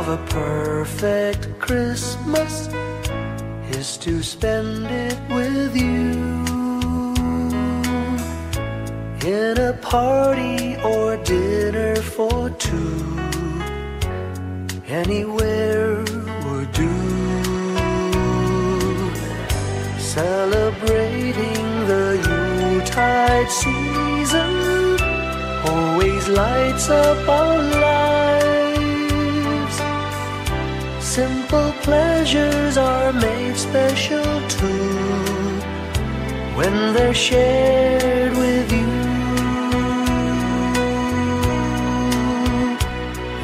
of a perfect Christmas is to spend it with you, in a party or dinner for two, anywhere would do. Celebrating the Yuletide season always lights up our lives. Simple pleasures are made special too when they're shared with you.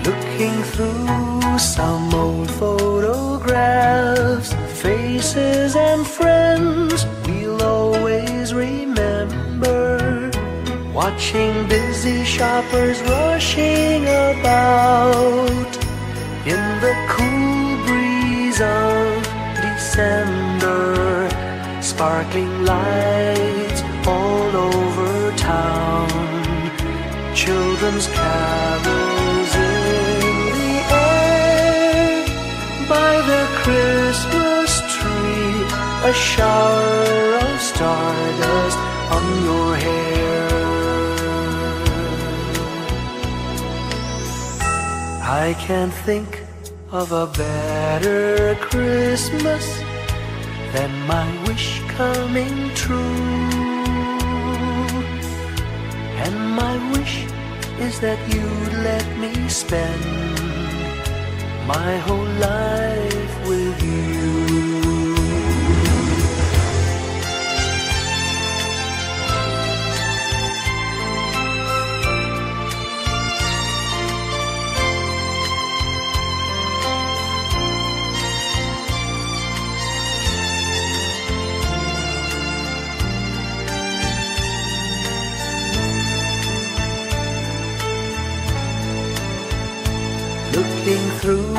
Looking through some old photographs, faces and friends we'll always remember, watching busy shoppers rushing about in the cool breeze of December, sparkling lights all over town, children's carols in the air, by the Christmas tree, a shower of stardust on your hair. I can't think of a better Christmas than my wish coming true. And my wish is that you'd let me spend my whole life with you. Looking through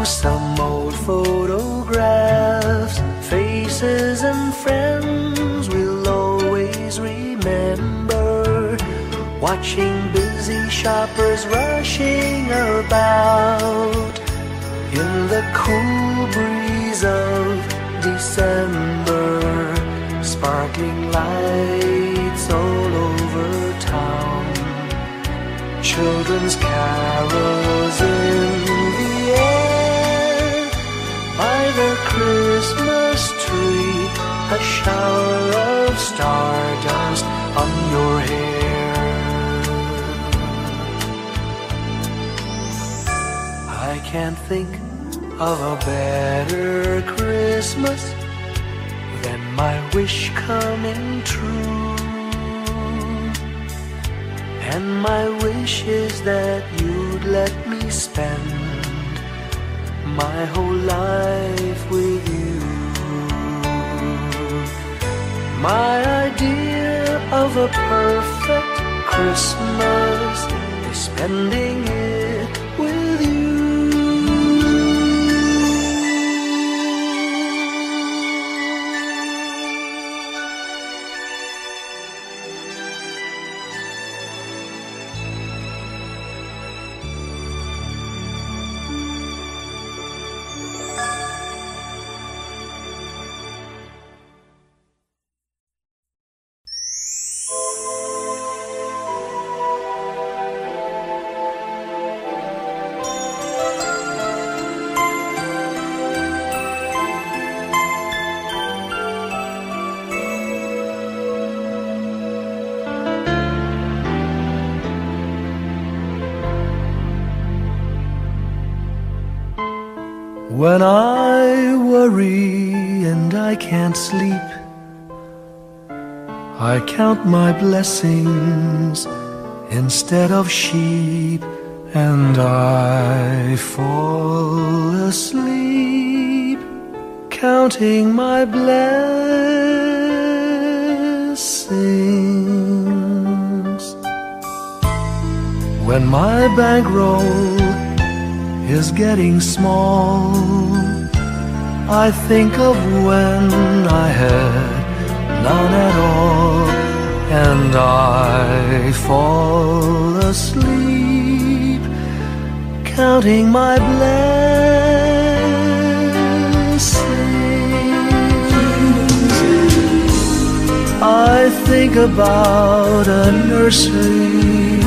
some old photographs, faces and friends we'll always remember, watching busy shoppers rushing about in the cool breeze of December, sparkling lights all over town, children's carols in the air, by the Christmas tree, a shower of stardust on your hair. I can't think of a better Christmas than my wish coming true. And my wish is that you'd let me spend my whole life with you. My idea of a perfect Christmas is spending it with you. When I worry and I can't sleep, I count my blessings instead of sheep, and I fall asleep counting my blessings. When my bankroll is getting small, I think of when I had none at all, and I fall asleep counting my blessings. I think about a nursery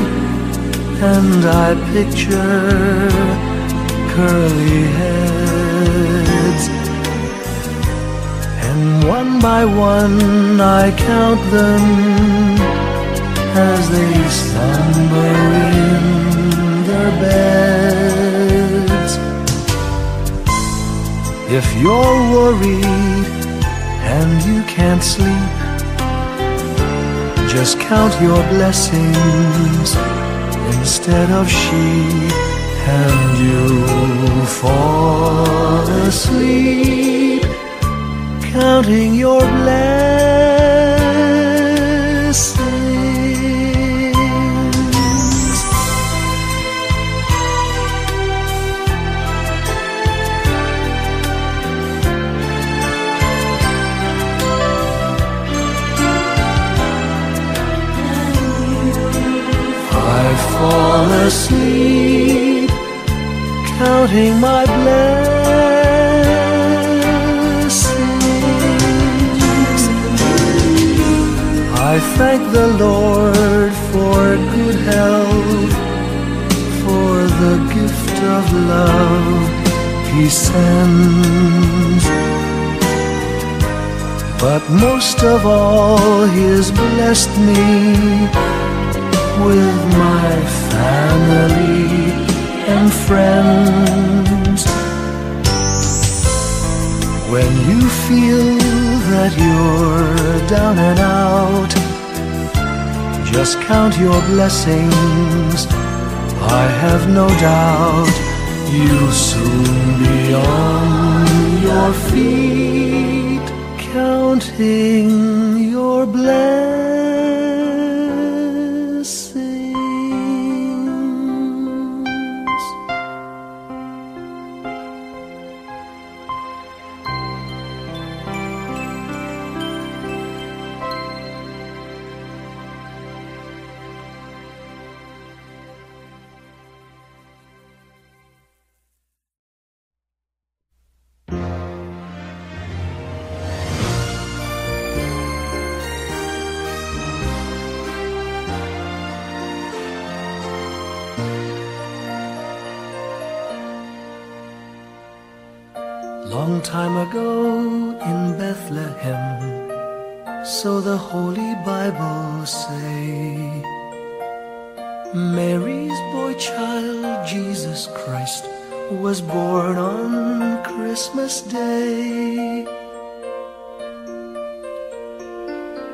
and I picture curly heads, and one by one I count them as they slumber in their beds. If you're worried and you can't sleep, just count your blessings instead of sheep, and you'll fall asleep counting your blessings. I fall asleep counting my blessings. I thank the Lord for good health, for the gift of love He sends. But most of all, He has blessed me with my family and friends. When you feel that you're down and out, just count your blessings. I have no doubt you'll soon be on your feet, counting your blessings. Long time ago in Bethlehem, so the Holy Bible say, Mary's boy child, Jesus Christ, was born on Christmas Day.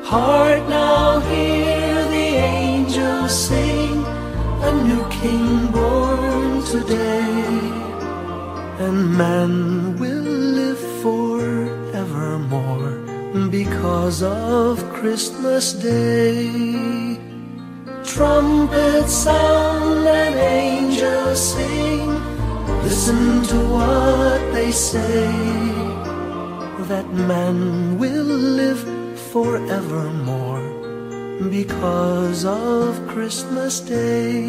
Hark now, hear the angels sing, a new King born today, and man will live forevermore because of Christmas Day. Trumpets sound and angels sing, listen to what they say, that man will live forevermore because of Christmas Day.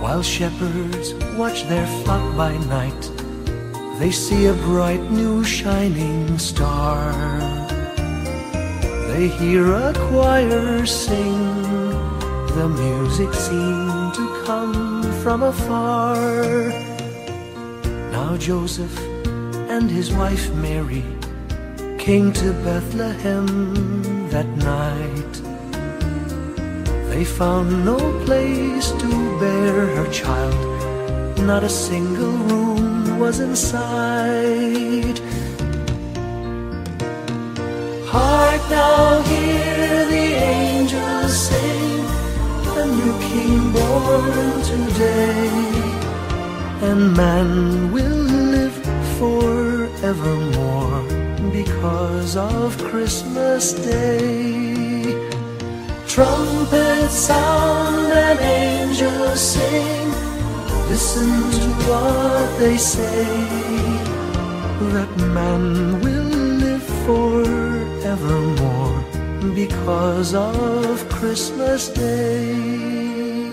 While shepherds watch their flock by night, they see a bright new shining star. They hear a choir sing, the music seemed to come from afar. Now Joseph and his wife Mary came to Bethlehem that night. They found no place to bear her child, not a single room was in sight. Hark now, hear the angels sing, a new King born today, and man will live forevermore because of Christmas Day. Trumpets sound and angels sing, listen to what they say, that man will live forevermore because of Christmas Day.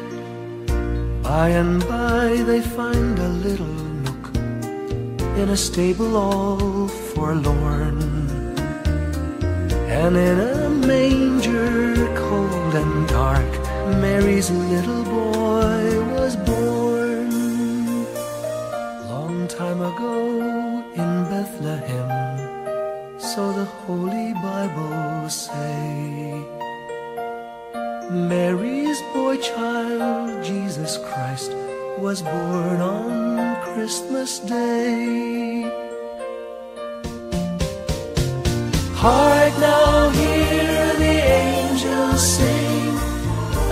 By and by they find a little nook in a stable all forlorn, and in a manger cold and dark Mary's little boy was born. Long time ago in Bethlehem, so the Holy Bible say, Mary's boy child, Jesus Christ, was born on Christmas Day. Hark now, hear the angels sing,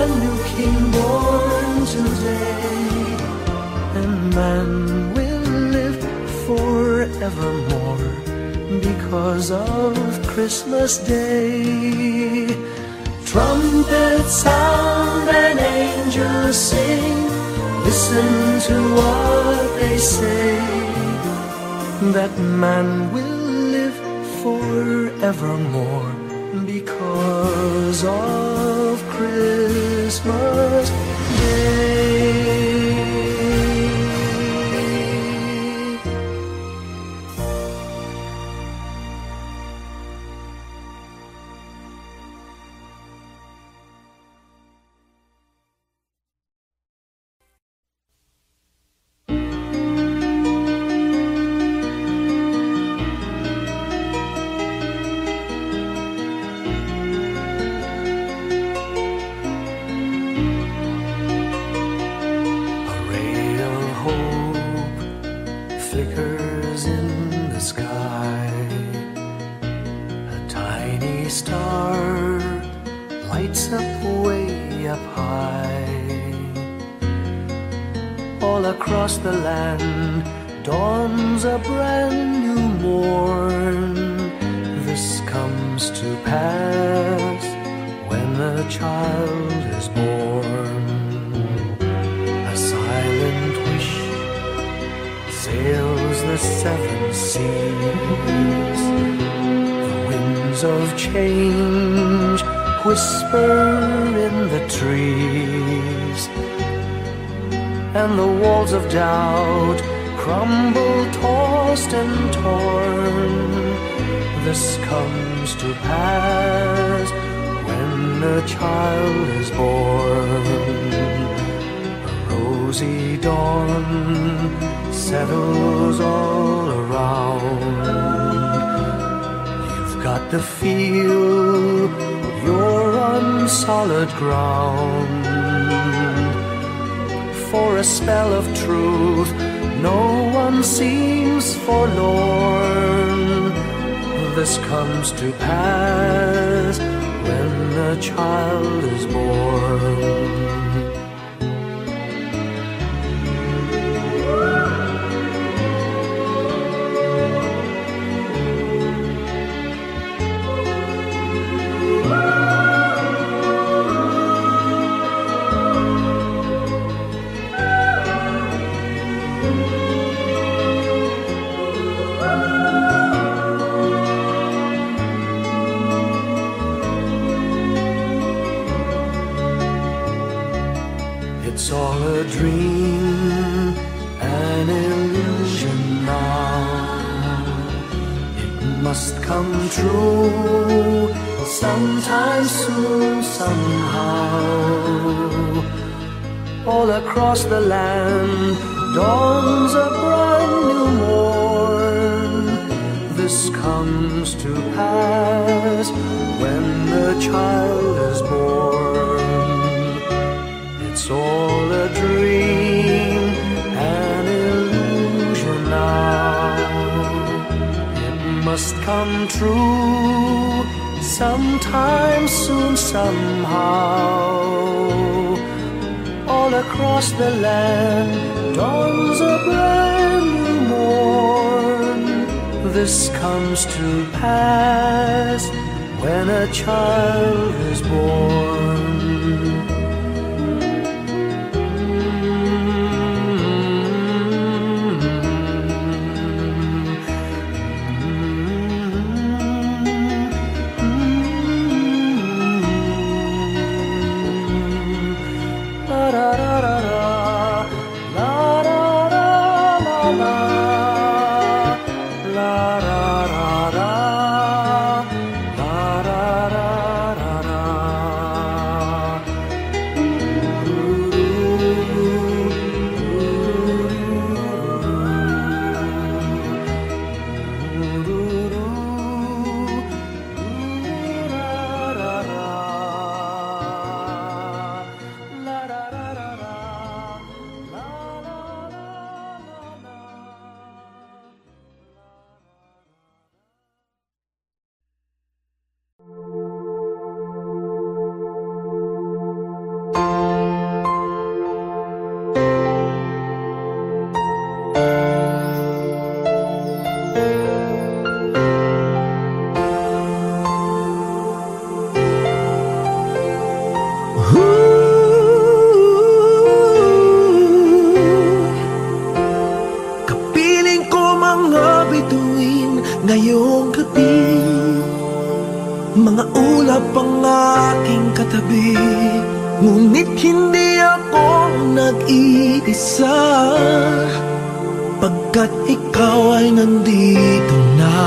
a new King born today, and man will live forevermore because of Christmas Day. Trumpets sound and angels sing, listen to what they say, that man will live forevermore because of Christmas Day. Flickers in the sky, a tiny star lights up way up high. All across the land dawns a brand new morn. This comes to pass when a child is born. A silent wish sails the seven seas. The winds of change whisper in the trees, and the walls of doubt crumble, tossed and torn. This comes to pass when a child is born. A rosy dawn settles all around. You've got to feel you're on solid ground. For a spell of truth, no one seems forlorn. This comes to pass when a child is born. It's all a dream, an illusion now. It must come true sometime soon, somehow. All across the land dawns a brand new morn. This comes to pass when the child is born. It's all a dream, an illusion now. It must come true sometime soon, somehow. All across the land dawns a brand new morn. This comes to pass when a child is born. Da da da da da. Mga ulap ang aking katabi, ngunit hindi ako nag-iisa, pagkat ikaw ay nandito na.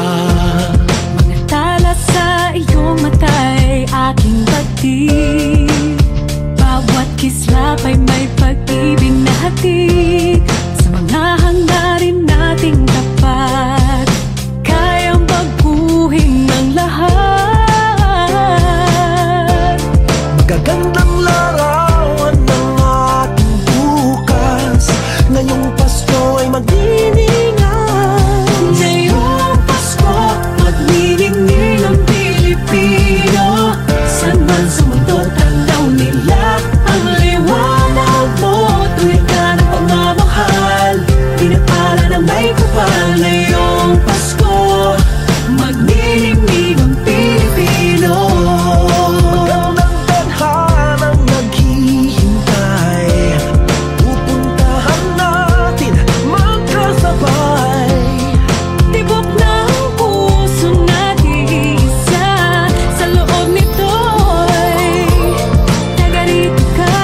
Mga tala sa iyong mata'y aking batid, bawat kislap ay may pag-ibig na hatid. Sa mga hangarin nating tapat, kayang baguhin ang lahat. Magagandang larawan ng ating bukas, ngayong Pasko ay magdiningan. Ngayong Pasko, magniningning ang Pilipino. San man sa mundo, tanaw nila ang liwanag mo. Tuwid ka ng pagmamahal, pinapala ng may kapal. Ngayong Pasko, magniningning ang Pilipino. Magandang tadhanang naghihintay, pupuntahan natin magkasabay. Tibok ng puso natin isa, sa loob nito'y tagarito ka.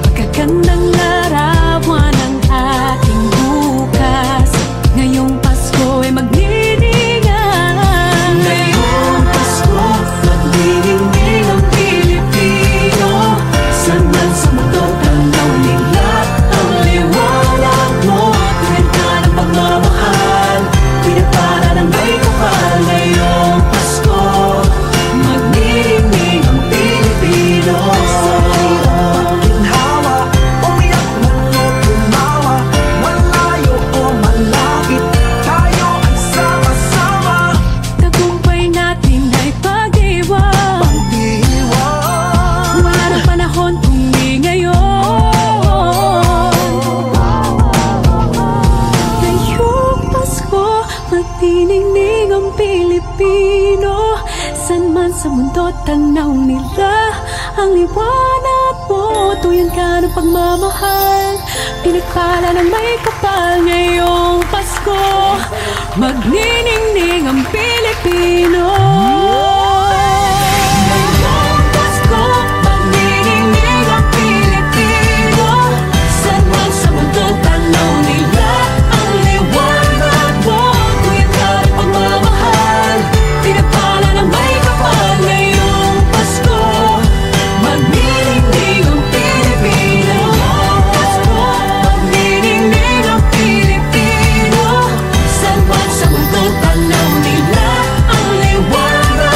Magagandang larawan ng ating bukas, ngayong Pasko ay magniningan. Ngayong Pasko, magniningning ang Pilipino. San man sa mundo, tanaw nila ang liwanag mo. Tuwid ka ng pagmamahal, pinapala ng may kapal. Ngayong Pasko, magniningning ang Pilipino. Sa hirap pagginhawa, umiyak man o tumawa, malayo o malapit, tayo ay sama-sama. Tagumpay natin ay pag-iwan, Pag-iwan, wala nang panahon kung di ngayon. Ngayong Pasko, magniningning ang Pilipino. San man sa mundo, tanaw nila ang liwanag mo. Tuyan ka ng pagmamahal, pinagpala ng may kapal. Ngayong Pasko, magniningning ang Pilipino. Ngayong Pasko, magniningning ang Pilipino. San man sa mundo, tanaw nila ang liwanag mo. Tuyan ka ng pagmamahal, pinagpala ng may kapal. Ngayong Pasko, magniningning ang Pilipino. Ngayong Pasko, magniningning ang Pilipino. San man sa mundo, tanaw nila ang liwanag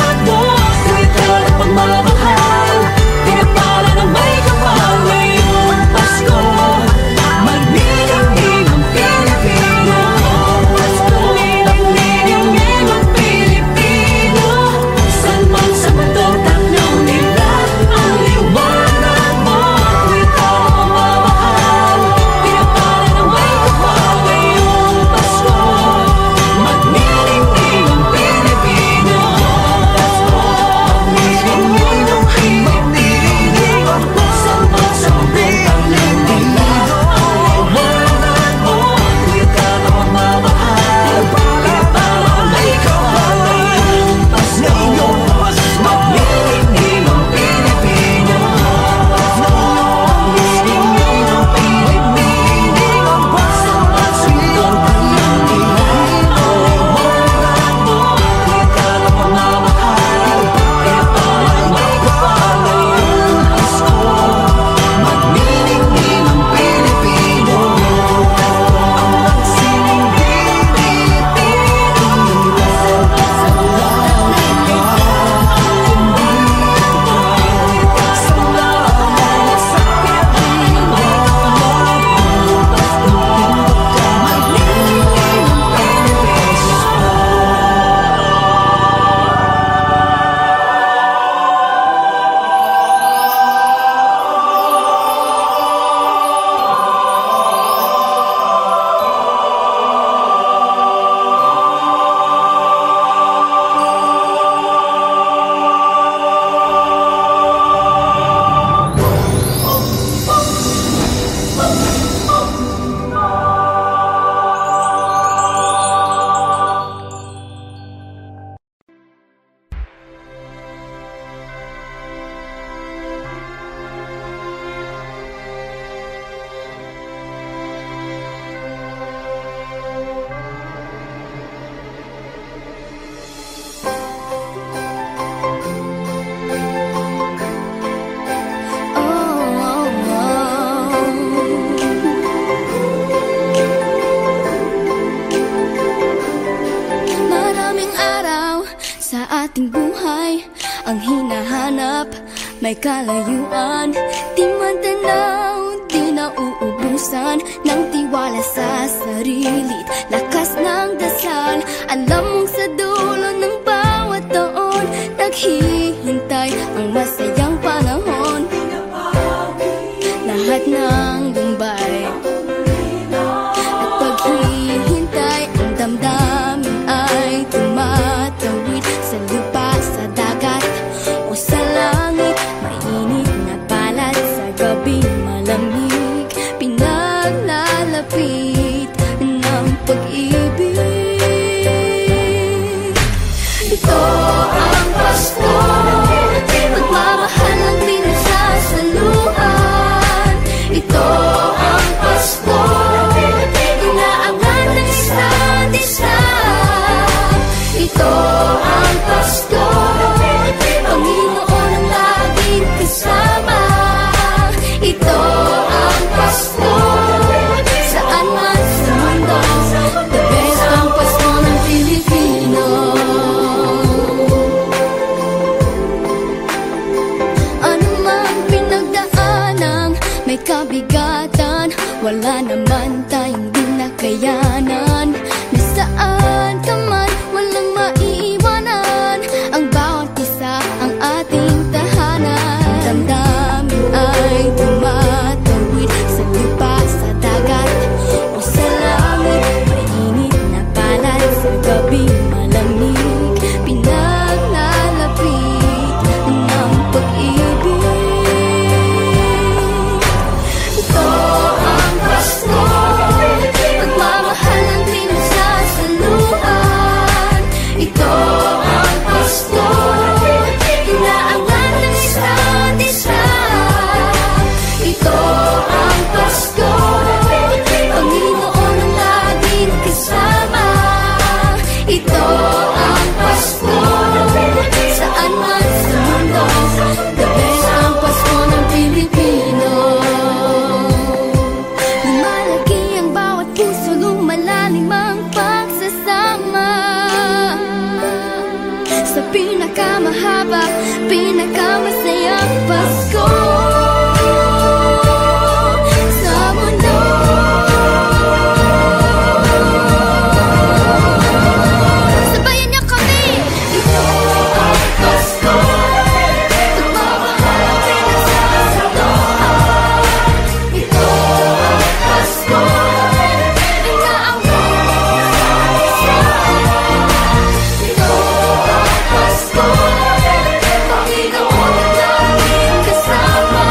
buhay ang hinahanap, may kalayuan, di man tanaw, di nauubusan ng tiwala sa sarili't lakas ng dasal. Alam mong sa dulo ng bawat taon naghihintay ang masayang panahon. Lahat ng lumbay at paghihintay, ang damdamin ay tumatawid sa lupa, sa dagat o sa langit. Mainit na palad sa gabi malamig, pinaglalapit ng pag-ibig. Ito ang Pasko, pagmamahal ang pinagsasaluhan. Ito ang Pasko, inaangan ng isa't isa. Ito ang Pasko, Panginoon ang laging kasama. Ito ang Pasko, saan man sa mundo, the best ang Pasko ng Pilipino. Ano mang pinagdaanang may kabigatan, wala naman tayong di nakayanan. Nasaan ka man, walang maiiwanan, ang bawat isa ang ating tahanan. Damdamin ay tumatawid sa lupa, sa dagat o sa langit. Mainit na palad sa gabi malamig, pinaglalapit ng pag-ibig. Ito ang Pasko, pagmamahal ang pinagsasaluhan. Ito ang Pasko, inaangan ng isa't isa. Ito ang Pasko, Panginoon ang laging kasama. Ito ang Pasko, saan man sa mundo, the best ang Pasko ng Pilipino. Lumalaki ang bawat puso, lumalalim ang pagsasama sa pinakamahaba, pinakamasayang Pasko sa mundo. Sabayan niyo kami! Ito ang Pasko, pagmamahal ang pinagsasaluhan. Ito ang Pasko, inaangan ng isa't isa. Ito ang Pasko, Panginoon ang laging kasama.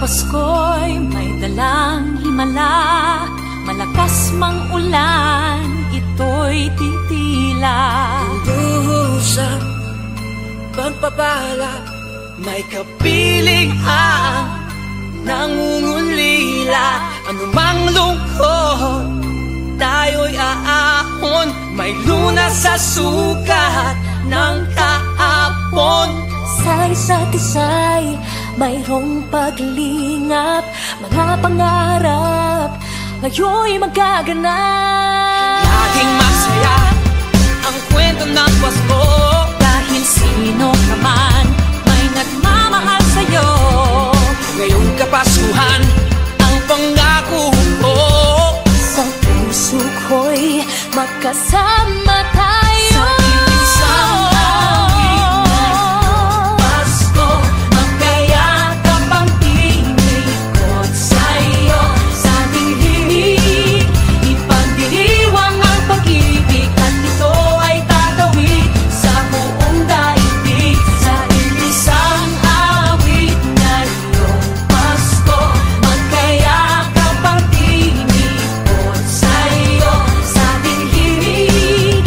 Pasko'y may dalang himala, malakas mang ulan, ito'y titila. Duhusang pagpapala, may kapiling ang nangungulila. Anumang lungkot, tayo'y aahon, may lunas sa sukat ng kahapon. Sa isa't isa'y mayroong paglingap, mga pangarap ngayon'y magaganap. Laging masaya ang kwento ng Pasko, dahil sino ka man may nagmamahal sa'yo. ngayong Kapaskuhan ang pangako ko. Sa puso ko'y magkasama tayo Sa isang awit na Pasko, magkayakap ang tinikot sa'yo. Sa ating himig, ipagdiriwang ang pag-ibig, at ito ay tatawid sa buong daigdig. Sa isang awit na iyong Pasko, magkayakap ang tinikot sa'yo. Sa ating himig,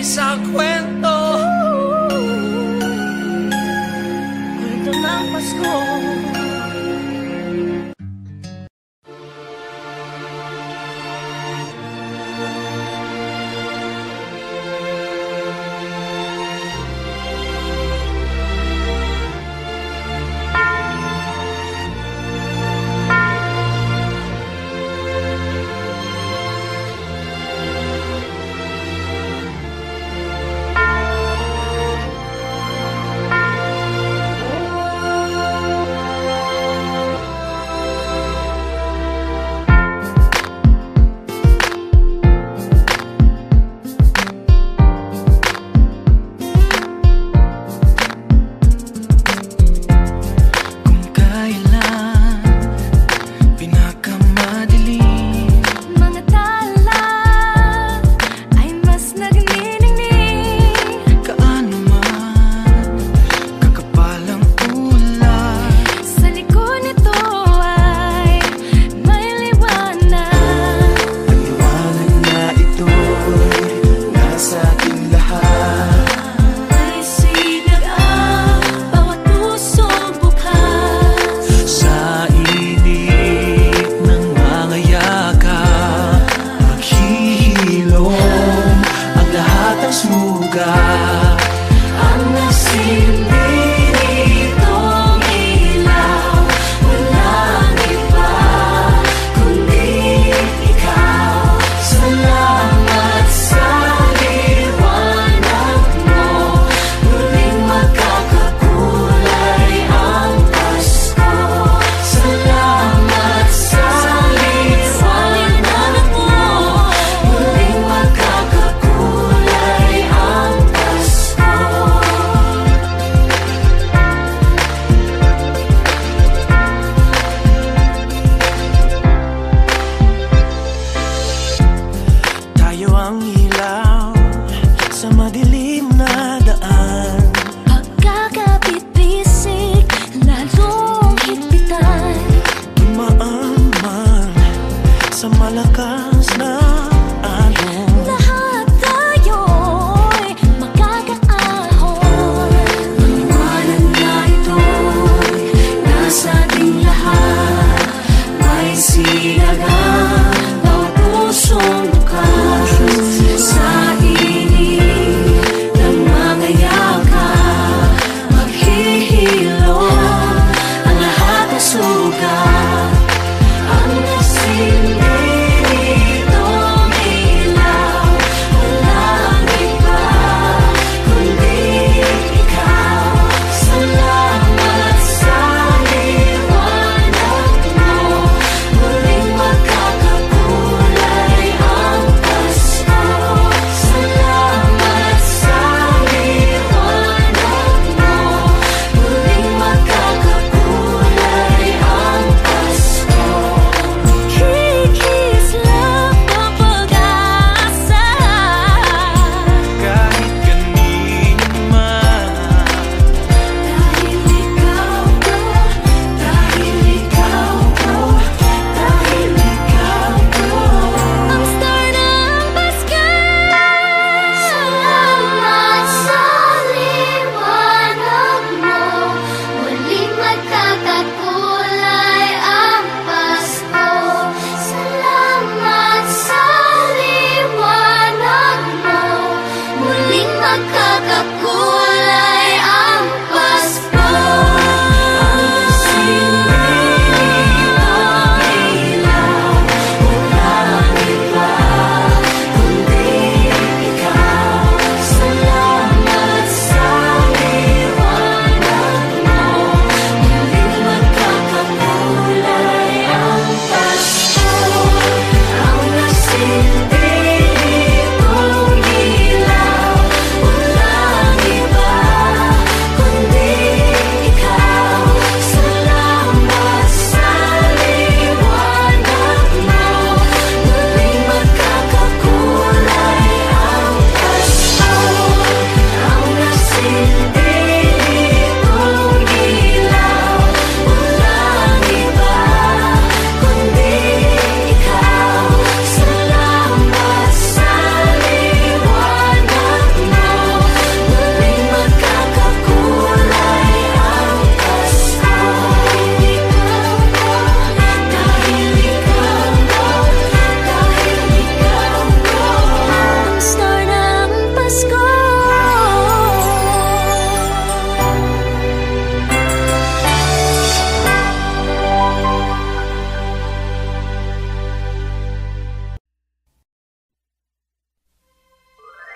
isang kwento. Kwento ng Pasko.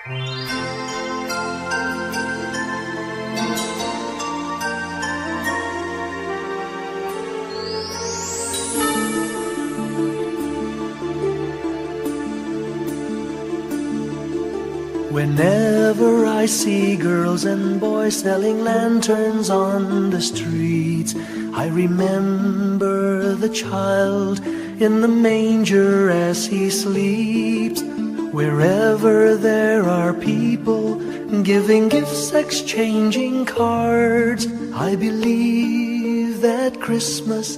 Whenever I see girls and boys selling lanterns on the streets, I remember the child in the manger as he sleeps. Wherever there are people giving gifts, exchanging cards, I believe that Christmas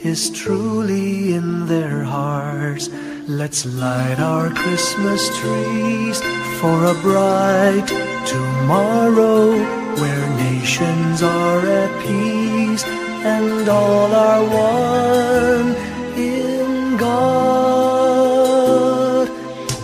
is truly in their hearts. Let's light our Christmas trees for a bright tomorrow, where nations are at peace and all are one in God.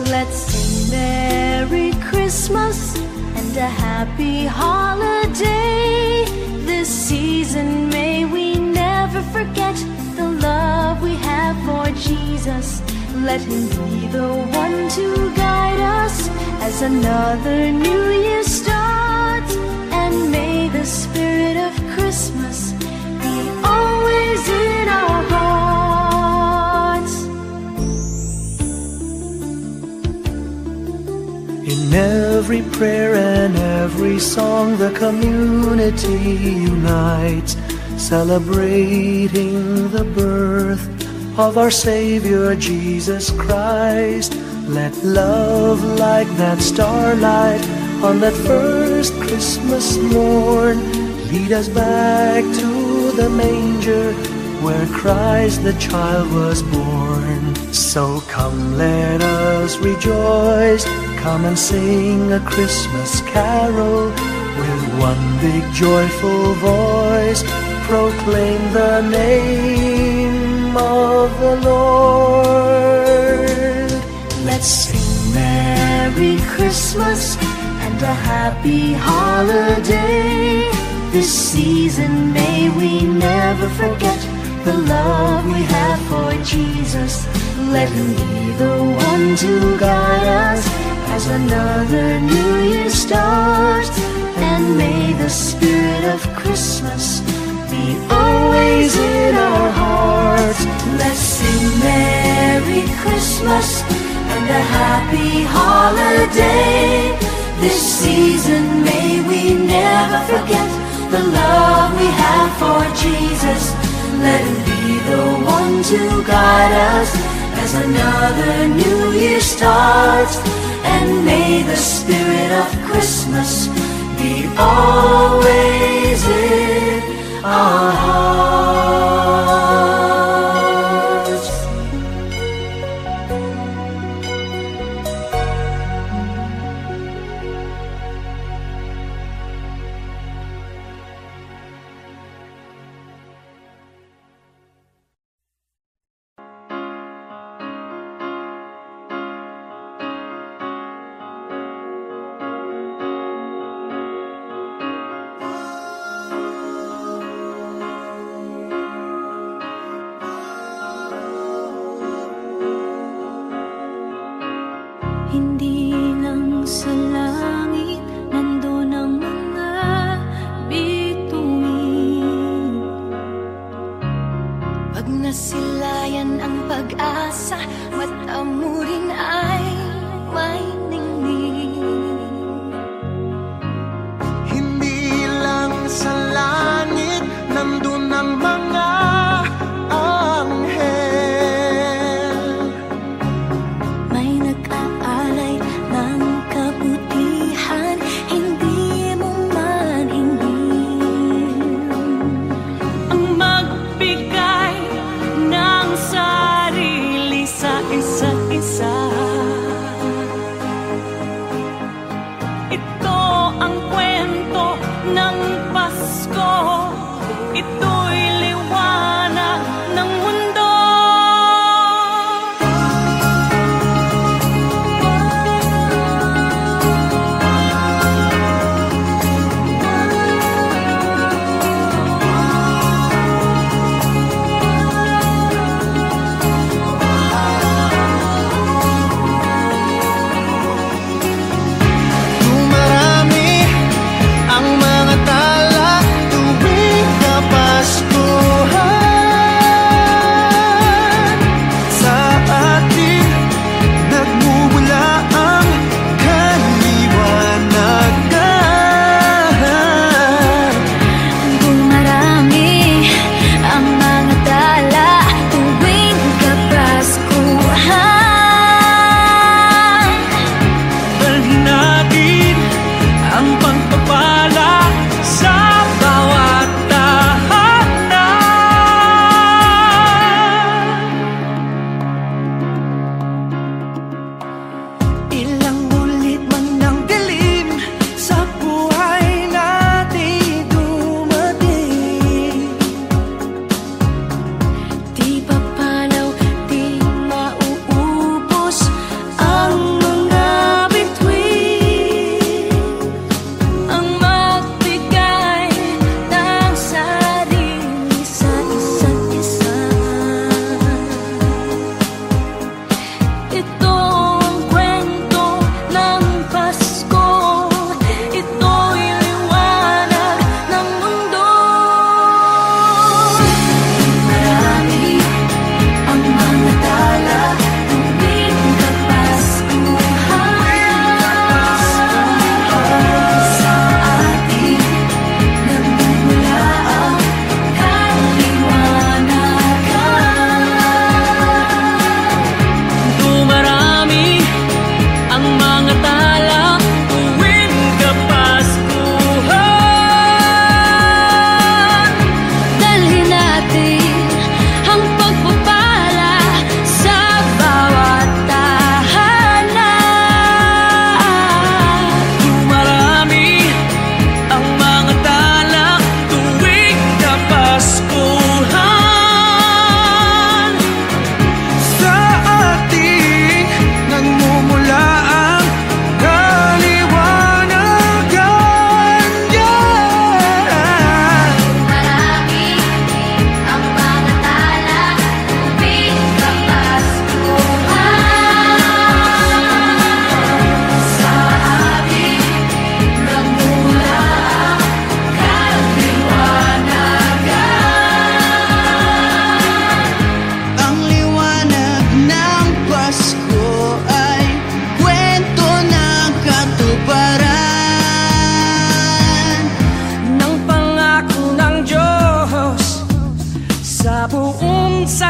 Let's sing Merry Christmas and a happy holiday. This season may we never forget the love we have for Jesus. Let Him be the one to guide us as another new year starts. And may the spirit of Christmas be always in our hearts. In every prayer and every song, the community unites, celebrating the birth of our Savior Jesus Christ. Let love like that starlight on that first Christmas morn lead us back to the manger where Christ the child was born. So come, let us rejoice, come and sing a Christmas carol with one big joyful voice, proclaim the name of the Lord. Let's sing Merry Christmas and a happy holiday. This season may we never forget the love we have for Jesus. Let Him be the one to guide us as another new year starts. And may the spirit of Christmas be always in our hearts. Let's sing Merry Christmas and a happy holiday. This season may we never forget the love we have for Jesus. Let Him be the one to guide us as another new year starts. And may the spirit of Christmas be always in our hearts. Hindi lang sa langit nandun ang mga bituin. Pag nasilayan ang pag-asa, mata mo rin ay may ningning. Hindi lang sa langit nandun ang mga anghel. May nag-aalay ng kabutihan, hindi mo man hingin. Ang magbigay ng sarili sa isa't isa. Ito ang kwento ng Pasko. Ito'y liwanag ng mundo.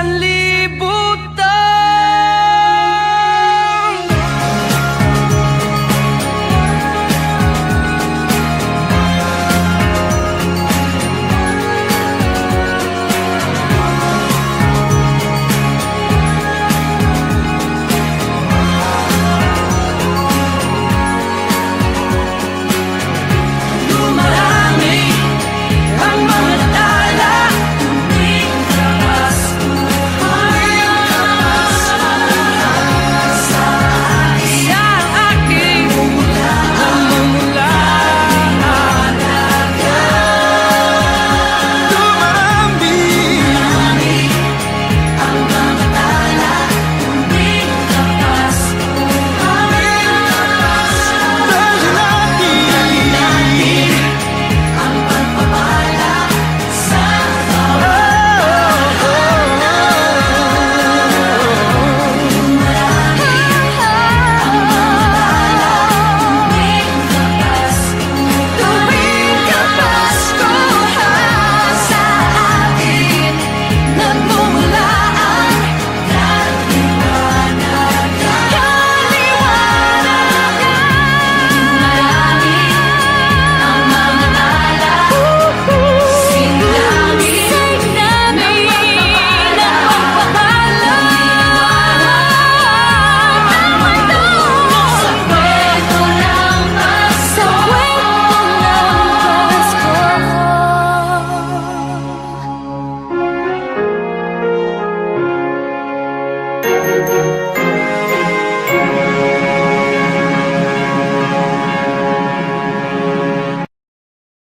sa